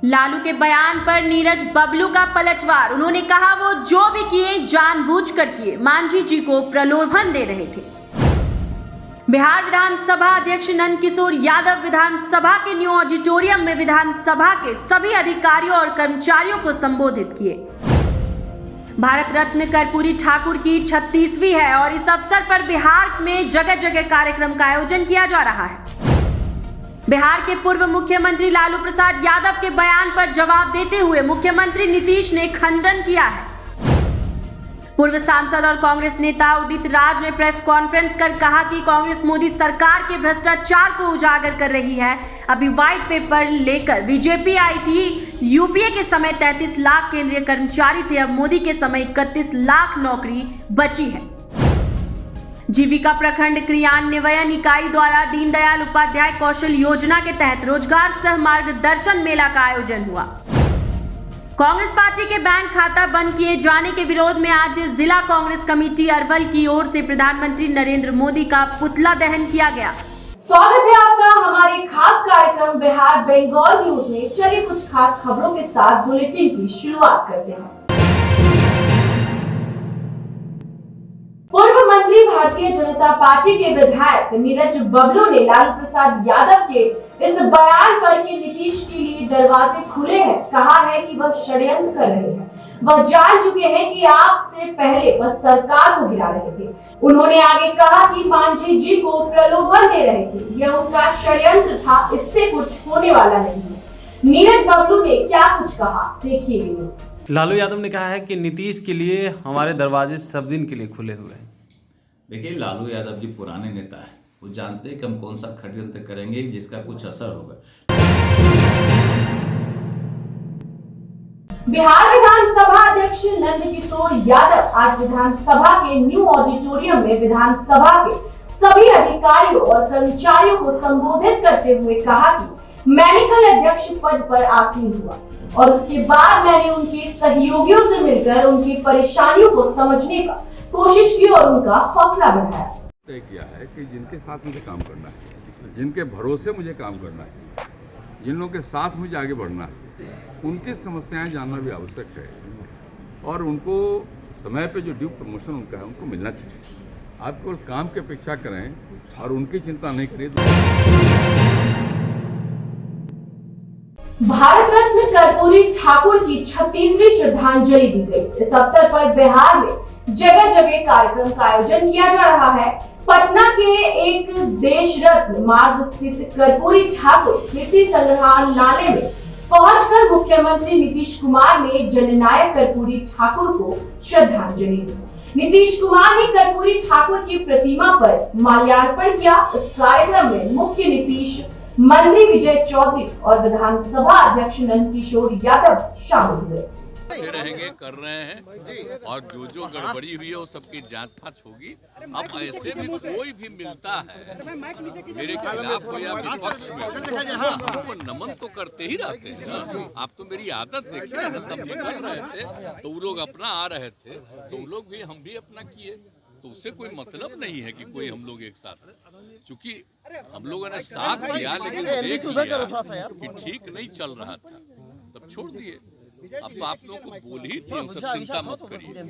लालू के बयान पर नीरज बबलू का पलटवार। उन्होंने कहा वो जो भी किए जानबूझकर किए, मांझी जी को प्रलोभन दे रहे थे। बिहार विधानसभा अध्यक्ष नंदकिशोर यादव विधानसभा के न्यू ऑडिटोरियम में विधानसभा के सभी अधिकारियों और कर्मचारियों को संबोधित किए। भारत रत्न कर्पूरी ठाकुर की 36वीं है और इस अवसर पर बिहार में जगह जगह कार्यक्रम का आयोजन किया जा रहा है। बिहार के पूर्व मुख्यमंत्री लालू प्रसाद यादव के बयान पर जवाब देते हुए मुख्यमंत्री नीतीश ने खंडन किया है। पूर्व सांसद और कांग्रेस नेता उदित राज ने प्रेस कॉन्फ्रेंस कर कहा कि कांग्रेस मोदी सरकार के भ्रष्टाचार को उजागर कर रही है। अभी व्हाइट पेपर लेकर बीजेपी आई थी। यूपीए के समय 33 लाख केंद्रीय कर्मचारी थे, अब मोदी के समय 31 लाख नौकरी बची है। जीविका प्रखंड क्रियान्वयन इकाई द्वारा दीनदयाल उपाध्याय कौशल योजना के तहत रोजगार सह मार्गदर्शन मेला का आयोजन हुआ। कांग्रेस पार्टी के बैंक खाता बंद किए जाने के विरोध में आज जिला कांग्रेस कमेटी अरवल की ओर से प्रधानमंत्री नरेंद्र मोदी का पुतला दहन किया गया। स्वागत है आपका हमारे खास कार्यक्रम बिहार बंगाल न्यूज में। चलिए कुछ खास खबरों के साथ बुलेटिन की शुरुआत करते हैं। पूर्व मंत्री भारतीय जनता पार्टी के विधायक नीरज बबलू ने लालू प्रसाद यादव के इस बयान पर कि नीतीश के लिए दरवाजे खुले हैं, कहा है कि वह षड्यंत्र कर रहे हैं। वह जान चुके हैं कि आपसे पहले वह सरकार को गिरा रहे थे। उन्होंने आगे कहा कि मांझी जी को प्रलोभन दे रहे थे, यह उनका षड्यंत्र था, इससे कुछ होने वाला नहीं है। नीरज बबलू ने क्या कुछ कहा, देखिए न्यूज़। लालू यादव ने कहा है कि नीतीश के लिए हमारे दरवाजे सब दिन के लिए खुले हुए हैं। देखिए, लालू यादव जी पुराने नेता हैं, वो जानते हैं कि हम कौन सा षड्यंत्र करेंगे जिसका कुछ असर होगा। बिहार विधानसभा अध्यक्ष नंदकिशोर यादव आज विधानसभा के न्यू ऑडिटोरियम में विधानसभा के सभी अधिकारियों और कर्मचारियों को संबोधित करते हुए कहा कि मैंने कल अध्यक्ष पद पर आसीन हुआ और उसके बाद मैंने उनके सहयोगियों से मिलकर उनकी परेशानियों को समझने का कोशिश की और उनका हौसला बढ़ाया। तय किया है कि जिनके साथ मुझे काम करना है, जिनके भरोसे मुझे काम करना है, जिन लोगों के साथ मुझे आगे बढ़ना है, उनकी समस्याएं जानना भी आवश्यक है और उनको समय पे जो ड्यू प्रमोशन उनका है उनको मिलना चाहिए। आप केवल काम की अपेक्षा करें और उनकी चिंता नहीं करें। भारत रत्न कर्पूरी ठाकुर की 36वीं श्रद्धांजलि दी गई। इस अवसर पर बिहार में जगह जगह कार्यक्रम का आयोजन किया जा रहा है। पटना के एक देश रत्न मार्ग स्थित कर्पूरी ठाकुर स्मृति संग्रहालय में पहुंचकर मुख्यमंत्री नीतीश कुमार ने जननायक कर्पूरी ठाकुर को श्रद्धांजलि दी। नीतीश कुमार ने कर्पूरी ठाकुर की प्रतिमा पर माल्यार्पण किया। इस कार्यक्रम में मुख्य नीतीश मंत्री विजय चौधरी और विधानसभा अध्यक्ष नंदकिशोर यादव शामिल हुए। रहेंगे, कर रहे हैं और जो गड़बड़ी हुई है वो सबकी जांच फांच होगी। अब ऐसे भी कोई भी मिलता है मेरे खिलाफ हो या विपक्ष में, हमको नमन तो करते ही रहते हैं ना। आप तो मेरी आदत देखिए ना, तब निकल रहे थे तो वो लोग अपना आ रहे थे तो वो लोग भी, हम भी अपना किए, तो उससे कोई मतलब नहीं है कि कोई हम लोग एक साथ, चूंकि हम लोगों ने साथ दिया लेकिन देख लिया कि ठीक नहीं चल रहा था तब छोड़ दिए। अब तो आप लोगों को बोल ही थी, हम सब चिंता मत करिए।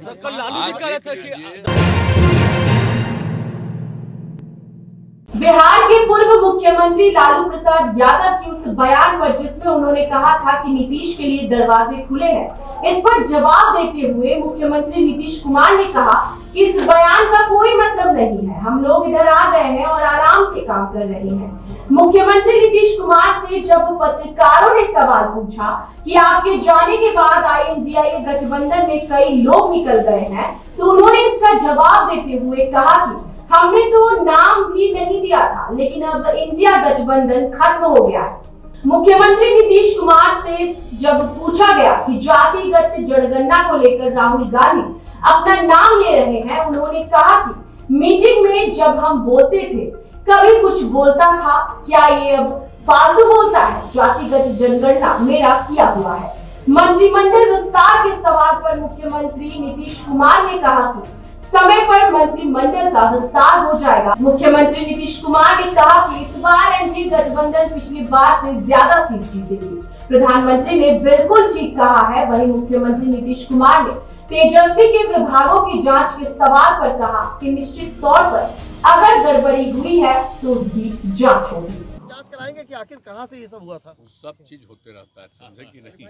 बिहार के पूर्व मुख्यमंत्री लालू प्रसाद यादव के उस बयान पर जिसमें उन्होंने कहा था कि नीतीश के लिए दरवाजे खुले हैं, इस पर जवाब देते हुए मुख्यमंत्री नीतीश कुमार ने कहा कि इस बयान का कोई मतलब नहीं है, हम लोग इधर आ गए हैं और आराम से काम कर रहे हैं। मुख्यमंत्री नीतीश कुमार से जब पत्रकारों ने सवाल पूछा कि आपके जाने के बाद INDIA गठबंधन में कई लोग निकल गए हैं, तो उन्होंने इसका जवाब देते हुए कहा कि हमने तो नाम भी नहीं दिया था, लेकिन अब इंडिया गठबंधन खत्म हो गया है। मुख्यमंत्री नीतीश कुमार से जब पूछा गया कि जातिगत जनगणना को लेकर राहुल गांधी अपना नाम ले रहे हैं, उन्होंने कहा कि मीटिंग में जब हम बोलते थे कभी कुछ बोलता था, क्या ये अब फालतू बोलता है? जातिगत जनगणना मेरा किया हुआ है। मंत्रिमंडल विस्तार के सवाल पर मुख्यमंत्री नीतीश कुमार ने कहा कि समय पर मंत्रिमंडल का विस्तार हो जाएगा। मुख्यमंत्री नीतीश कुमार ने कहा कि इस बार एनडीए गठबंधन पिछली बार से ज्यादा सीट जीतेगी। प्रधानमंत्री ने बिल्कुल ठीक कहा है। वहीं मुख्यमंत्री नीतीश कुमार ने तेजस्वी के विभागों की जांच के सवाल पर कहा कि निश्चित तौर पर अगर गड़बड़ी हुई है तो उसकी जांच होगी। जांच कराएंगे कि आखिर कहां से ये सब हुआ था। सब चीज होते रहता है, समझे कि नहीं।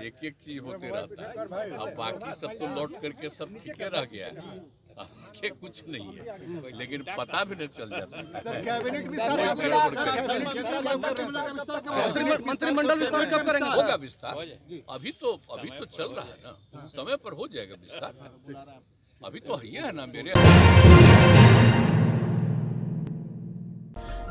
एक एक चीज होते रहता है। अब बाकी सब तो लौट करके सब ठीक रह गया है, आगे कुछ नहीं है, लेकिन पता भी नहीं चल जाता। मंत्रिमंडल विस्तार कब करेंगे? होगा विस्तार, अभी तो चल रहा है ना, समय पर हो जाएगा विस्तार। अभी तो ये है ना मेरे।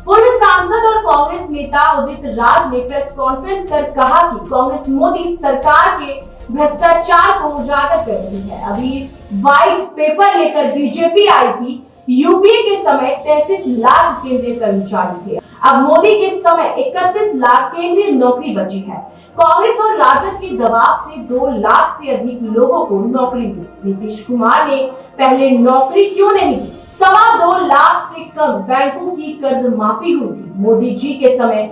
पूर्व सांसद और कांग्रेस नेता उदित राज ने प्रेस कॉन्फ्रेंस कर कहा कि कांग्रेस मोदी सरकार के भ्रष्टाचार को उजागर कर रही है। अभी व्हाइट पेपर लेकर बीजेपी आई थी। यूपीए के समय 33 लाख केंद्रीय कर्मचारी थे, अब मोदी के समय 31 लाख केंद्रीय नौकरी बची है। कांग्रेस और राजद के दबाव से 2 लाख से अधिक लोगों को नौकरी मिली। नीतीश कुमार ने पहले नौकरी क्यों नहीं दी? 2.25 लाख से कम बैंकों की कर्ज माफी हुई थी। मोदी जी के समय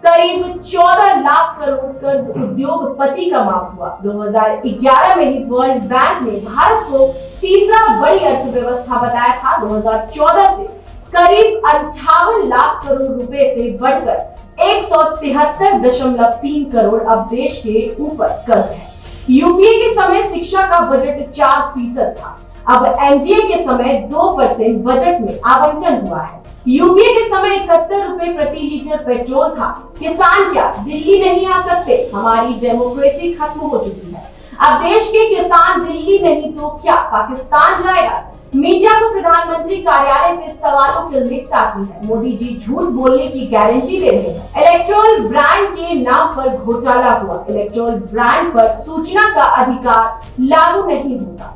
करीब 14 लाख करोड़ कर्ज उद्योगपति का माफ हुआ। 2011 में ही वर्ल्ड बैंक ने भारत को तीसरा बड़ी अर्थव्यवस्था बताया था। 2014 से करीब 58 लाख करोड़ रुपए से बढ़कर 173.3 करोड़ अब देश के ऊपर कर्ज है। यूपीए के समय शिक्षा का बजट 4% था, अब एनडीए के समय 2% बजट में आवंटन हुआ है। यूपीए के समय 71 रुपए प्रति लीटर पेट्रोल था। किसान क्या दिल्ली नहीं आ सकते? हमारी डेमोक्रेसी खत्म हो चुकी है। अब देश के किसान दिल्ली नहीं तो क्या पाकिस्तान जाएगा? मीडिया को प्रधानमंत्री कार्यालय से सवालों की लिस्ट आती है। मोदी जी झूठ बोलने की गारंटी दे रहे हैं। इलेक्ट्रोल ब्रांड के नाम पर घोटाला हुआ। इलेक्ट्रोल ब्रांड पर सूचना का अधिकार लागू नहीं होता।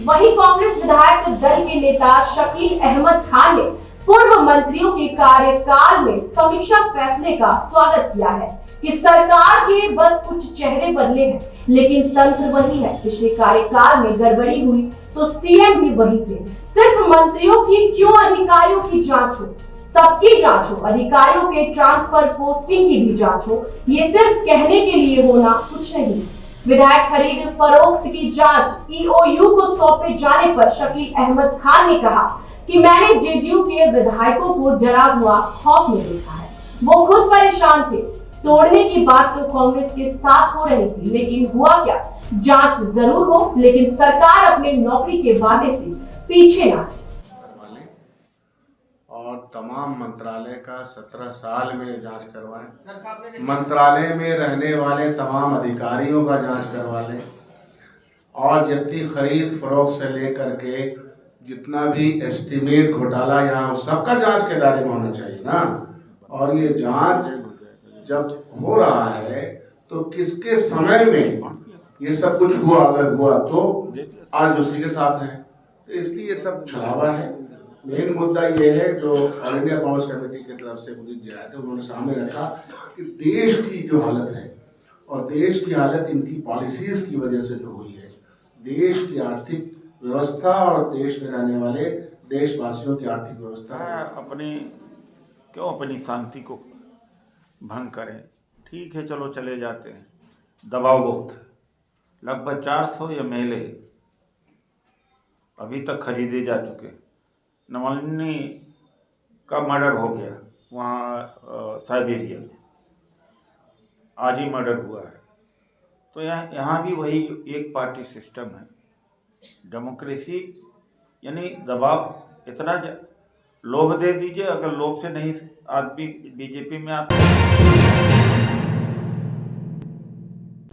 वहीं कांग्रेस विधायक दल के नेता शकील अहमद खान ने पूर्व मंत्रियों के कार्यकाल में समीक्षा फैसले का स्वागत किया है कि सरकार के बस कुछ चेहरे बदले हैं, लेकिन तंत्र वही है। पिछले कार्यकाल में गड़बड़ी हुई तो सीएम भी वही थे। सिर्फ मंत्रियों की क्यों अधिकारियों की जांच हो? सबकी जांच हो, अधिकारियों के ट्रांसफर पोस्टिंग की भी जांच हो। ये सिर्फ कहने के लिए होना कुछ नहीं। विधायक खरीद फरोख्त की जांच ईओयू को सौंपे जाने पर शकील अहमद खान ने कहा कि मैंने जेडीयू के विधायकों को डरा हुआ खौफ में देखा है। वो खुद परेशान थे। तोड़ने की बात तो कांग्रेस के साथ हो रही थी, लेकिन हुआ क्या? जांच जरूर हो, लेकिन सरकार अपने नौकरी के वादे से पीछे न हटे। और तमाम मंत्रालय का 17 साल में जांच करवाएं। मंत्रालय में रहने वाले तमाम अधिकारियों का जांच करवा लें और जितनी खरीद फरोख्त से लेकर के जितना भी एस्टिमेट घोटाला यहाँ सबका जांच के दायरे में होना चाहिए ना। और ये जांच जब हो रहा है तो किसके समय में ये सब कुछ हुआ, अगर हुआ तो आज उसी के साथ है, तो इसलिए ये सब छलावा है। मेन मुद्दा ये है जो ऑल इंडिया कांग्रेस कमेटी की तरफ से उदित जी आए थे, उन्होंने सामने रखा कि देश की जो हालत है और देश की हालत इनकी पॉलिसीज की वजह से जो हुई है, देश की आर्थिक व्यवस्था और देश में रहने वाले देशवासियों की आर्थिक व्यवस्था अपनी शांति को भंग करें। ठीक है, चलो चले जाते हैं। दबाव बहुत है। लगभग 400 MLA अभी तक खरीदे जा चुके। नवलनी का मर्डर हो गया वहाँ साइबेरिया में, आज ही मर्डर हुआ है। तो यहाँ भी वही एक पार्टी सिस्टम है। डेमोक्रेसी यानी दबाव इतना लोभ दे दीजिए, अगर लोभ से नहीं आदमी बीजेपी में आता।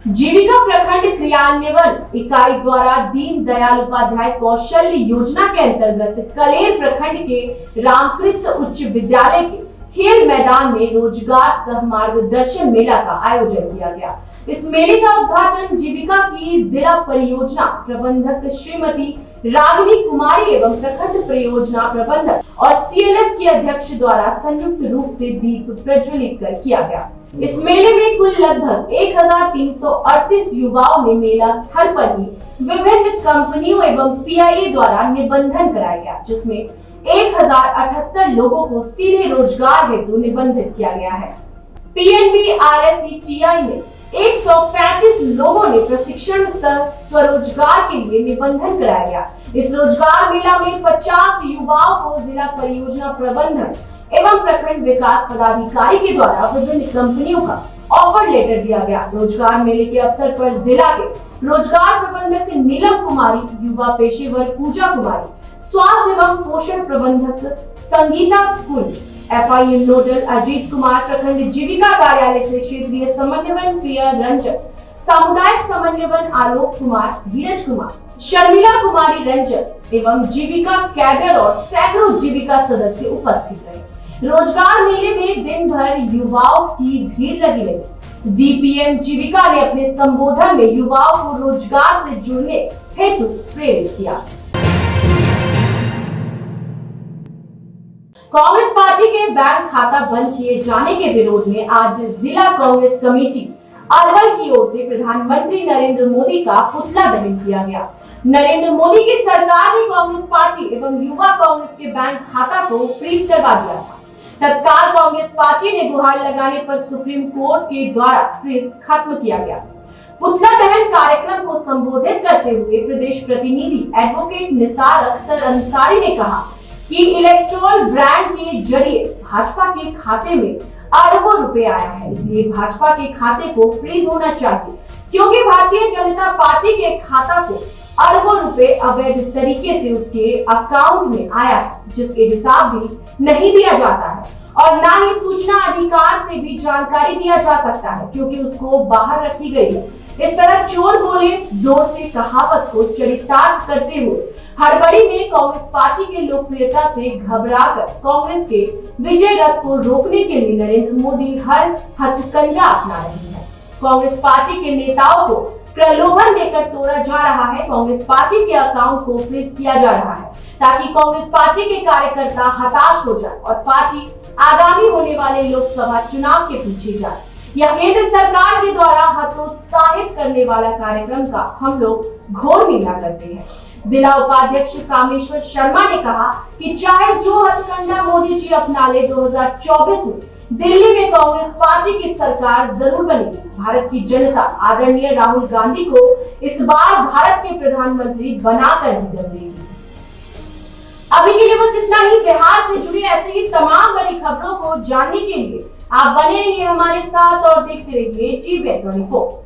जीविका प्रखंड क्रियान्वयन इकाई द्वारा दीन दयाल उपाध्याय कौशल्य योजना के अंतर्गत कलेर प्रखंड के रामकृत उच्च विद्यालय के खेल मैदान में रोजगार सह मार्गदर्शन मेला का आयोजन किया गया। इस मेले का उद्घाटन जीविका की जिला परियोजना प्रबंधक श्रीमती रागिनी कुमारी एवं प्रखंड परियोजना प्रबंधक और CLF के अध्यक्ष द्वारा संयुक्त रूप से दीप प्रज्वलित कर किया गया। इस मेले में कुल लगभग 1338 युवाओं ने मेला स्थल पर ही विभिन्न कंपनियों एवं PIA द्वारा निबंधन कराया गया, जिसमें 1078 लोगों को सीधे रोजगार हेतु निबंधित किया गया है। पीएनबी RSETI में 135 लोगों ने प्रशिक्षण सह स्वरोजगार के लिए निबंधन कराया गया। इस रोजगार मेला में 50 युवाओं को जिला परियोजना प्रबंधक एवं प्रखंड विकास पदाधिकारी के द्वारा विभिन्न कंपनियों का ऑफर लेटर दिया गया। रोजगार मेले के अवसर पर जिला के रोजगार प्रबंधक नीलम कुमारी, युवा पेशेवर पूजा कुमारी, स्वास्थ्य एवं पोषण प्रबंधक संगीता कुंज, FIM नोडल अजीत कुमार, प्रखंड जीविका कार्यालय से क्षेत्रीय समन्वयन प्रिया रंजन, सामुदायिक समन्वयन आलोक कुमार, धीरज कुमार, शर्मिला कुमारी रंजन एवं जीविका कैडर और सैकड़ों जीविका सदस्य उपस्थित रहे। रोजगार मेले में दिन भर युवाओं की भीड़ लगी रही। DPM जीविका ने अपने संबोधन में युवाओं को रोजगार से जुड़ने हेतु प्रेरित किया। कांग्रेस पार्टी के बैंक खाता बंद किए जाने के विरोध में आज जिला कांग्रेस कमेटी अरवल की ओर से प्रधानमंत्री नरेंद्र मोदी का पुतला दहन किया गया। नरेंद्र मोदी की सरकार ने कांग्रेस पार्टी एवं युवा कांग्रेस के बैंक खाता को फ्रीज करवा दिया था। तत्काल कांग्रेस पार्टी ने गुहार लगाने पर सुप्रीम कोर्ट के द्वारा फ्रीज खत्म किया गया। पुतला दहन कार्यक्रम को संबोधित करते हुए प्रदेश प्रतिनिधि एडवोकेट निसार अख्तर अंसारी ने कहा कि इलेक्टोरल ब्रांड के जरिए भाजपा के खाते में अरबों रुपए आया है, इसलिए भाजपा के खाते को फ्रीज होना चाहिए, क्योंकि भारतीय जनता पार्टी के खाता को अरबों रुपए अवैध तरीके से उसके अकाउंट में आया है, जिसके हिसाब भी नहीं दिया जाता है और ना ही सूचना अधिकार से भी जानकारी दिया जा सकता है, क्योंकि उसको बाहर रखी गई है। इस तरह चोर बोले जोर से कहावत को चरितार्थ करते हुए हड़बड़ी में कांग्रेस पार्टी के लोकप्रियता से घबराकर कांग्रेस के विजय रथ को रोकने के लिए नरेंद्र मोदी हर हथकंडा अपना रही है। कांग्रेस पार्टी के नेताओं को प्रलोभन देकर तोड़ा जा रहा है। कांग्रेस पार्टी के अकाउंट को फ्रीज किया जा रहा है ताकि कांग्रेस पार्टी के कार्यकर्ता हताश हो जाए और पार्टी आगामी होने वाले लोकसभा चुनाव के पीछे जाए। यह केंद्र सरकार के द्वारा हतोत्साहित करने वाला कार्यक्रम का हम लोग घोर निंदा करते हैं। जिला उपाध्यक्ष कामेश्वर शर्मा ने कहा कि चाहे जो हथकंडा मोदी जी अपना ले, 2024 में दिल्ली में कांग्रेस पार्टी की सरकार जरूर बनेगी। भारत की जनता आदरणीय राहुल गांधी को इस बार भारत के प्रधानमंत्री बनाकर ही दौड़ेगी। अभी के लिए बस इतना ही। बिहार से जुड़ी ऐसे ही तमाम बड़ी खबरों को जानने के लिए आप बने रहिए हमारे साथ और देखते रहिए GBN 24।